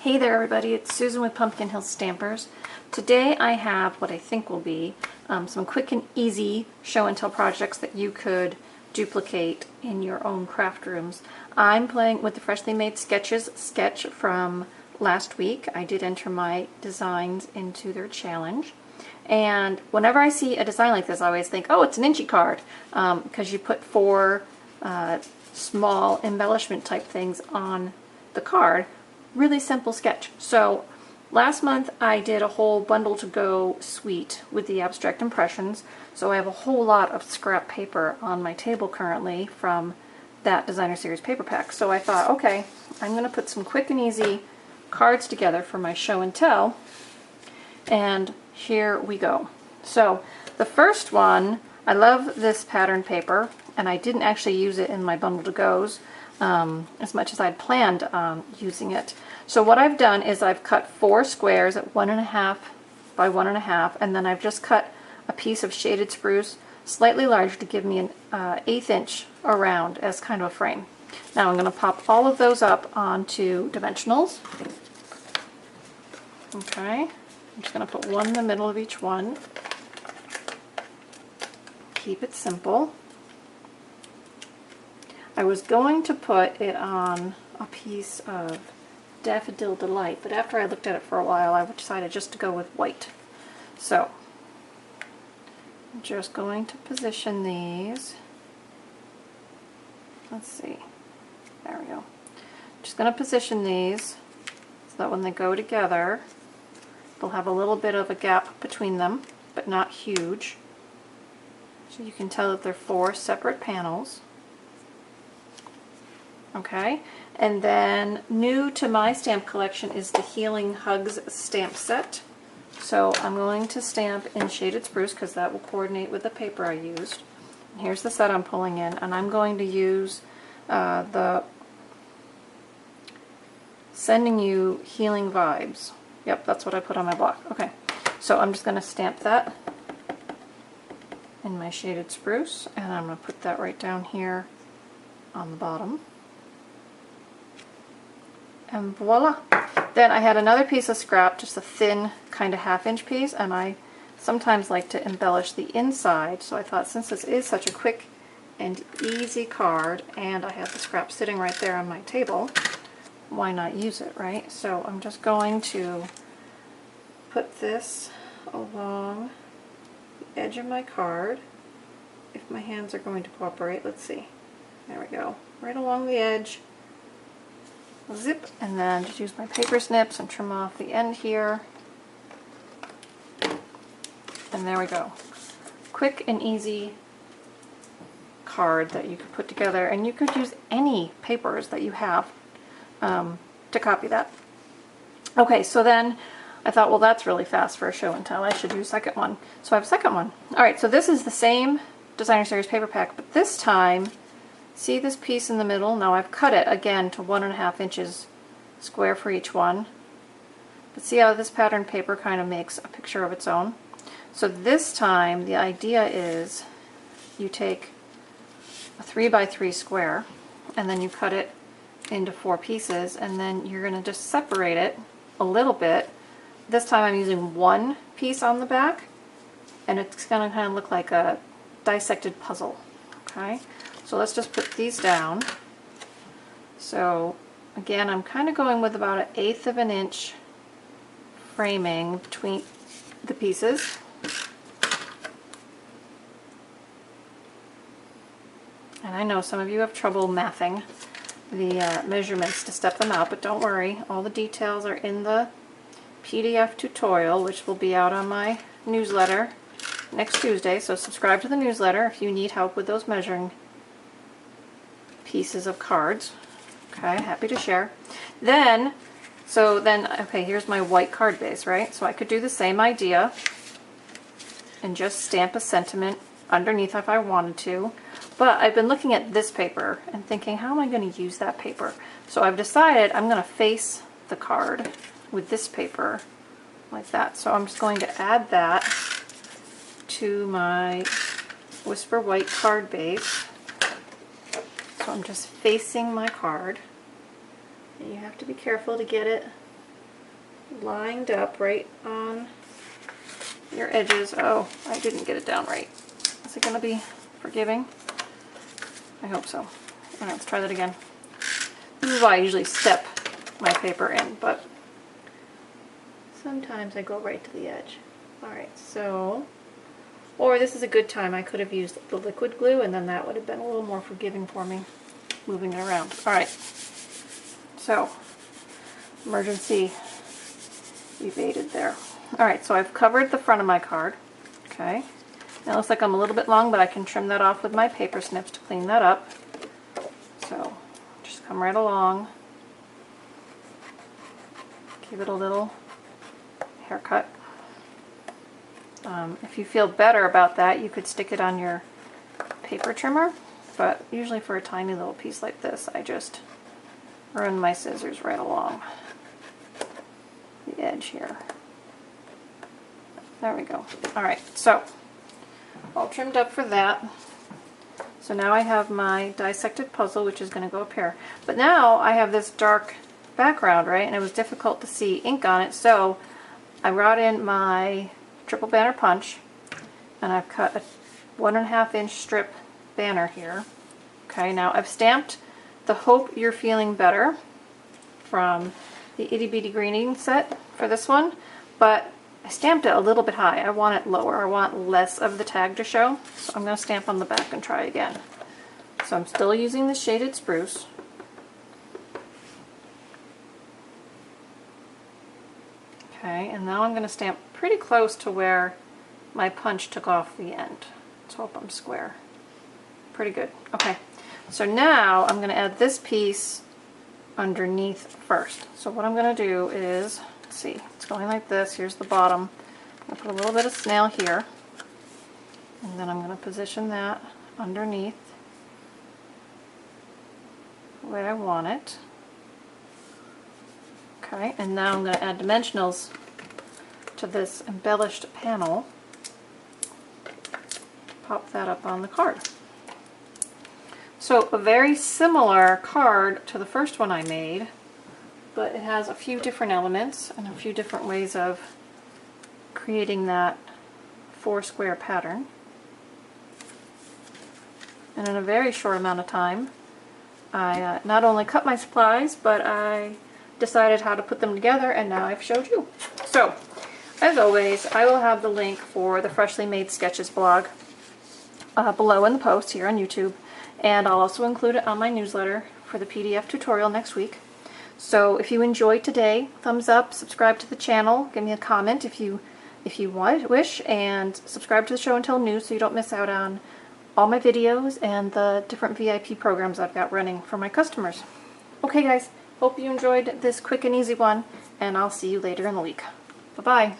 Hey there everybody, it's Susan with Pumpkin Hill Stampers. Today I have what I think will be some quick and easy show and tell projects that you could duplicate in your own craft rooms. I'm playing with the Freshly Made Sketches sketch from last week. I did enter my designs into their challenge. And whenever I see a design like this, I always think, oh, it's an inchy card, because you put four small embellishment type things on the card. Really simple sketch. So last month I did a whole bundle to go suite with the abstract impressions. So I have a whole lot of scrap paper on my table currently from that designer series paper pack. So I thought, okay, I'm going to put some quick and easy cards together for my show and tell. And here we go. So the first one, I love this pattern paper, and I didn't actually use it in my bundle to goes as much as I'd planned on using it. So what I've done is I've cut 4 squares at 1.5 by 1.5, and then I've just cut a piece of shaded spruce slightly larger to give me an 1/8 inch around as kind of a frame. Now I'm going to pop all of those up onto dimensionals. Okay, I'm just going to put one in the middle of each one. Keep it simple. I was going to put it on a piece of Daffodil Delight, but after I looked at it for a while, I decided just to go with white. So, I'm just going to position these. Let's see. There we go. Just going to position these so that when they go together, they'll have a little bit of a gap between them, but not huge. So you can tell that they're 4 separate panels. Okay, and then new to my stamp collection is the Healing Hugs stamp set. So I'm going to stamp in shaded spruce because that will coordinate with the paper I used. And here's the set I'm pulling in, and I'm going to use the Sending You Healing Vibes. Yep, that's what I put on my block. Okay, so I'm just going to stamp that in my shaded spruce, and I'm going to put that right down here on the bottom. And voila! Then I had another piece of scrap, just a thin kind of 1/2 inch piece, and I sometimes like to embellish the inside, so I thought since this is such a quick and easy card and I have the scrap sitting right there on my table, why not use it, right? So I'm just going to put this along the edge of my card. If my hands are going to cooperate, let's see. There we go. Right along the edge. Zip, and then just use my paper snips and trim off the end here. And there we go. Quick and easy card that you could put together, and you could use any papers that you have to copy that. Okay, so then I thought, well, that's really fast for a show and tell. I should do a second one. So I have a second one. Alright, so this is the same designer series paper pack, but this time, see this piece in the middle? Now I've cut it again to 1.5 inches square for each one. But see how this pattern paper kind of makes a picture of its own? So this time the idea is you take a 3 by 3 square and then you cut it into 4 pieces, and then you're going to just separate it a little bit. This time I'm using one piece on the back, and it's going to kind of look like a dissected puzzle. Okay? So let's just put these down. So again, I'm kind of going with about 1/8 of an inch framing between the pieces. And I know some of you have trouble mathing the measurements to step them out, but don't worry, all the details are in the PDF tutorial, which will be out on my newsletter next Tuesday. So subscribe to the newsletter if you need help with those measuring pieces of cards. Okay, happy to share. Then, okay, here's my white card base, right? So I could do the same idea and just stamp a sentiment underneath if I wanted to. But I've been looking at this paper and thinking, how am I going to use that paper? So I've decided I'm going to face the card with this paper like that. So I'm just going to add that to my Whisper White card base. So I'm just facing my card. And you have to be careful to get it lined up right on your edges. Oh, I didn't get it down right. Is it going to be forgiving? I hope so. Alright, let's try that again. This is why I usually step my paper in, but sometimes I go right to the edge. Alright, so, or this is a good time. I could have used the liquid glue and then that would have been a little more forgiving for me, moving it around. Alright, so, emergency evaded there. Alright, so I've covered the front of my card. Okay, now it looks like I'm a little bit long, but I can trim that off with my paper snips to clean that up. So, just come right along. Give it a little haircut. If you feel better about that, you could stick it on your paper trimmer, but usually for a tiny little piece like this, I just run my scissors right along the edge here. There we go. Alright, so all trimmed up for that. So now I have my dissected puzzle, which is going to go up here. But now I have this dark background, right? And it was difficult to see ink on it, so I brought in my triple banner punch, and I've cut a 1.5 inch strip banner here. Okay, now I've stamped the Hope You're Feeling Better from the Itty Bitty Greening set for this one, but I stamped it a little bit high. I want it lower. I want less of the tag to show, so I'm going to stamp on the back and try again. So I'm still using the shaded spruce. Okay, and now I'm going to stamp pretty close to where my punch took off the end. Let's hope I'm square. Pretty good. Okay, so now I'm going to add this piece underneath first. So what I'm going to do is, let's see, it's going like this. Here's the bottom. I'm going to put a little bit of snail here, and then I'm going to position that underneath the way I want it. Okay, and now I'm going to add dimensionals to this embellished panel. Pop that up on the card. So a very similar card to the first one I made, but it has a few different elements and a few different ways of creating that 4 square pattern. And in a very short amount of time, I not only cut my supplies, but I decided how to put them together, and now I've showed you. So, as always, I will have the link for the Freshly Made Sketches blog below in the post here on YouTube, and I'll also include it on my newsletter for the PDF tutorial next week. So if you enjoyed today, thumbs up, subscribe to the channel, give me a comment if you wish, and subscribe to the show and tell news so you don't miss out on all my videos and the different VIP programs I've got running for my customers. Okay guys, hope you enjoyed this quick and easy one, and I'll see you later in the week. Bye-bye.